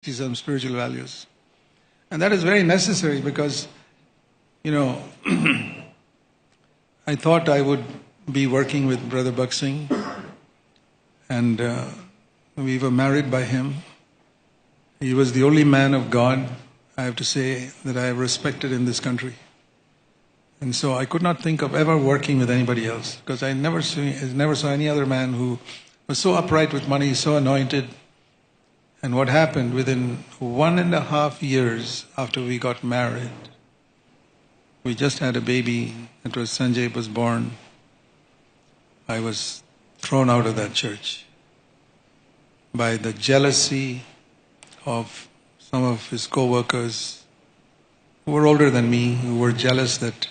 some spiritual values. And that is very necessary because, you know, I thought I would be working with Brother Bhakt Singh, and we were married by him. He was the only man of God, I have to say, that I have respected in this country. And so I could not think of ever working with anybody else, because I never saw any other man who was so upright with money, so anointed. And what happened, within 1.5 years after we got married, we just had a baby. It was Sanjay was born. I was thrown out of that church by the jealousy of some of his co-workers who were older than me, who were jealous that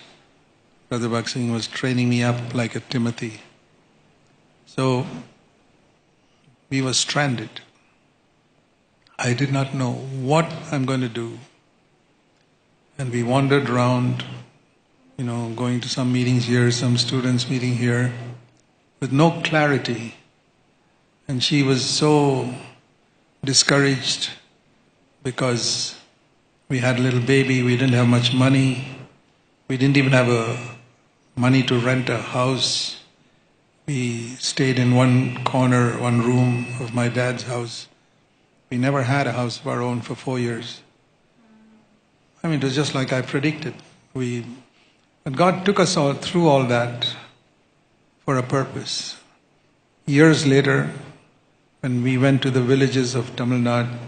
Brother Bhakt Singh was training me up like a Timothy. So we were stranded. I did not know what I'm going to do. And we wandered around, going to some meetings here, some students meeting here, with no clarity. And she was so discouraged because we had a little baby, we didn't have much money, we didn't even have money to rent a house. We stayed in one corner, one room of my dad's house. We never had a house of our own for 4 years. It was just like I predicted. But God took us all through all that for a purpose. Years later, when we went to the villages of Tamil Nadu,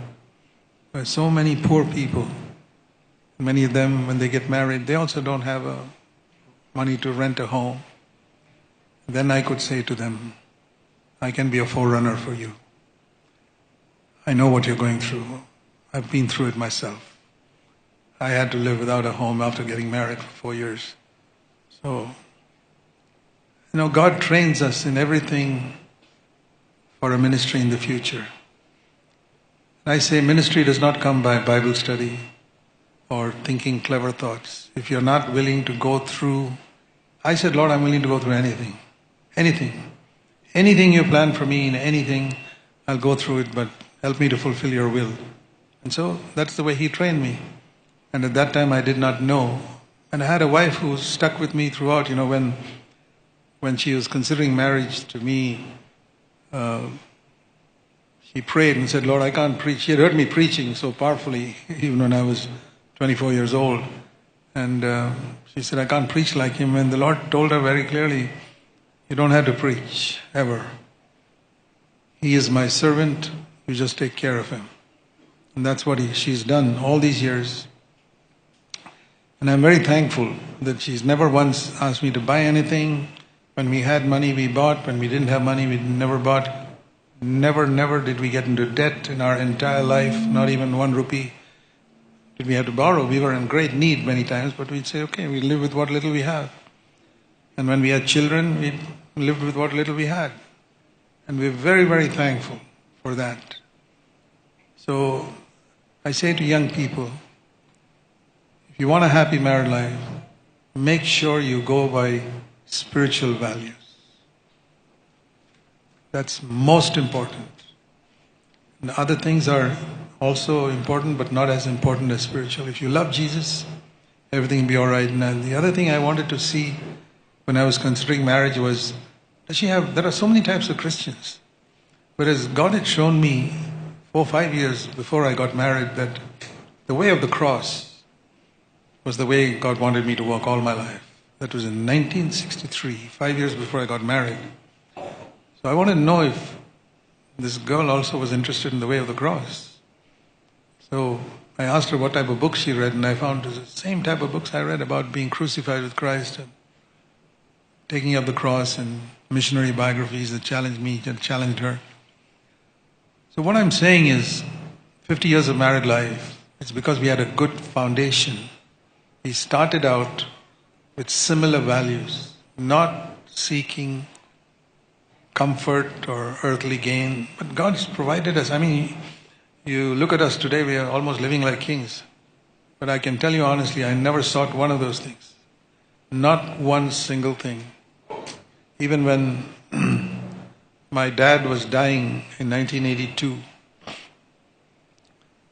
where so many poor people, many of them, when they get married, they also don't have money to rent a home. Then I could say to them, I can be a forerunner for you. I know what you're going through. I've been through it myself. I had to live without a home after getting married for 4 years. So, God trains us in everything for a ministry in the future. I say ministry does not come by Bible study or thinking clever thoughts. If you're not willing to go through, I said, Lord, I'm willing to go through anything. Anything. Anything you plan for me in anything, I'll go through it, but help me to fulfill your will. And so that's the way he trained me. And at that time I did not know. And I had a wife who stuck with me throughout. When she was considering marriage to me, she prayed and said, Lord, I can't preach. She had heard me preaching so powerfully, even when I was 24 years old. And she said, I can't preach like him. And the Lord told her very clearly, you don't have to preach, ever. He is my servant. You just take care of him. And that's what she's done all these years. And I'm very thankful that she's never once asked me to buy anything. When we had money, we bought. When we didn't have money, we never bought. Never did we get into debt in our entire life, not even 1 rupee did we have to borrow. We were in great need many times, but we'd say, okay, we live with what little we have. And when we had children, we lived with what little we had. And we're very, very thankful for that. So I say to young people, if you want a happy married life, make sure you go by spiritual values. That's most important. And other things are also important, but not as important as spiritual. If you love Jesus, everything will be all right. And the other thing I wanted to see when I was considering marriage was, there are so many types of Christians. Whereas God had shown me 4 or 5 years before I got married that the way of the cross was the way God wanted me to walk all my life. That was in 1963, 5 years before I got married. So I wanted to know if this girl also was interested in the way of the cross. So I asked her what type of books she read, and I found the same type of books I read about being crucified with Christ and taking up the cross, and missionary biographies that challenged me and challenged her. So what I'm saying is, 50 years of married life, it's because we had a good foundation. We started out with similar values, not seeking comfort or earthly gain, but God's provided us. You look at us today, we are almost living like kings. But I can tell you honestly, I never sought one of those things. Not one single thing. Even when my dad was dying in 1982,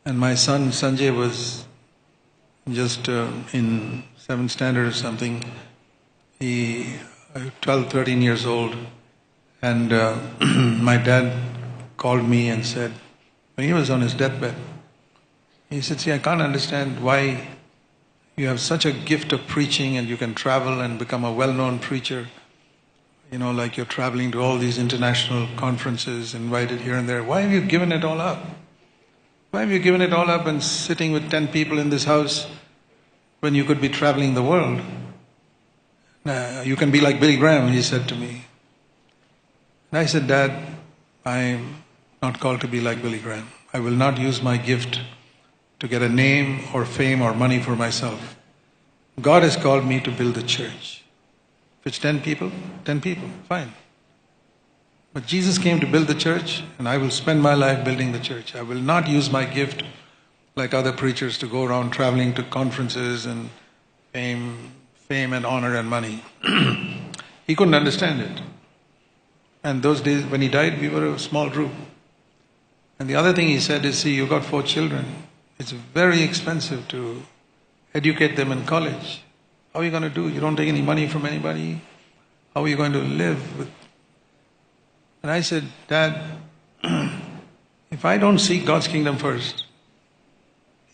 And my son Sanjay was just in 7th standard or something. He 12, 13 years old. And my dad called me and said, when he was on his deathbed, he said, see, I can't understand why you have such a gift of preaching and you can travel and become a well-known preacher. You know, like you're traveling to all these international conferences, invited here and there. Why have you given it all up? Why have you given it all up and sitting with 10 people in this house when you could be traveling the world? You can be like Billy Graham, he said to me. And I said, Dad, I'm not called to be like Billy Graham. I will not use my gift to get a name or fame or money for myself. God has called me to build a church. If it's 10 people, 10 people, fine. But Jesus came to build the church, and I will spend my life building the church. I will not use my gift like other preachers to go around traveling to conferences and fame and honor and money. He couldn't understand it. And those days when he died, we were a small group. And the other thing he said is, see, you got 4 children. It's very expensive to educate them in college. How are you going to do? You don't take any money from anybody. How are you going to live with? And I said, Dad, if I don't seek God's kingdom first,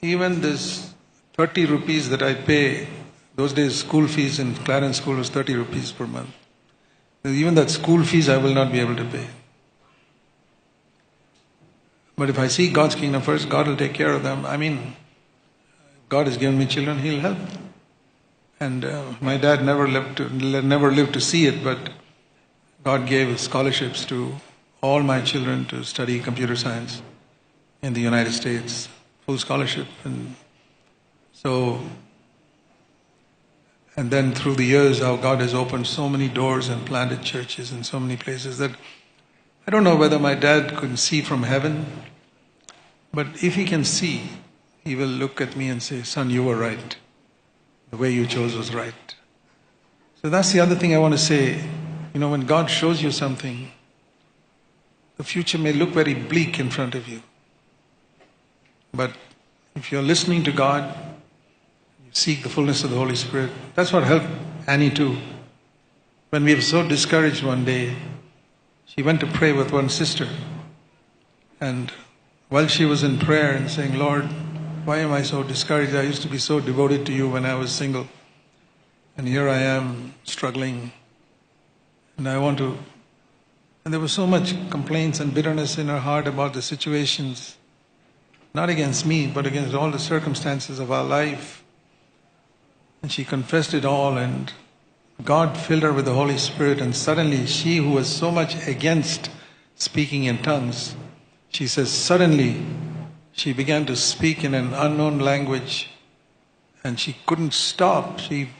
even this 30 rupees that I pay, those days school fees in Clarence School was 30 rupees per month. Even that school fees I will not be able to pay. But if I seek God's kingdom first, God will take care of them. I mean, God has given me children, He'll help. And my dad never lived to see it, but God gave scholarships to all my children to study computer science in the United States, full scholarship. And then through the years, how God has opened so many doors and planted churches in so many places that I don't know whether my dad could see from heaven, but if he can see, he will look at me and say, son, you were right. The way you chose was right. So that's the other thing I want to say. You know, when God shows you something, the future may look very bleak in front of you. But if you're listening to God, you seek the fullness of the Holy Spirit. That's what helped Annie too. When we were so discouraged one day, she went to pray with one sister. And while she was in prayer and saying, Lord, why am I so discouraged? I used to be so devoted to you when I was single. And here I am struggling. And and there was so much complaints and bitterness in her heart about the situations, not against me, but against all the circumstances of our life. And she confessed it all, and God filled her with the Holy Spirit, and suddenly she who was so much against speaking in tongues, she says suddenly she began to speak in an unknown language, and she couldn't stop. She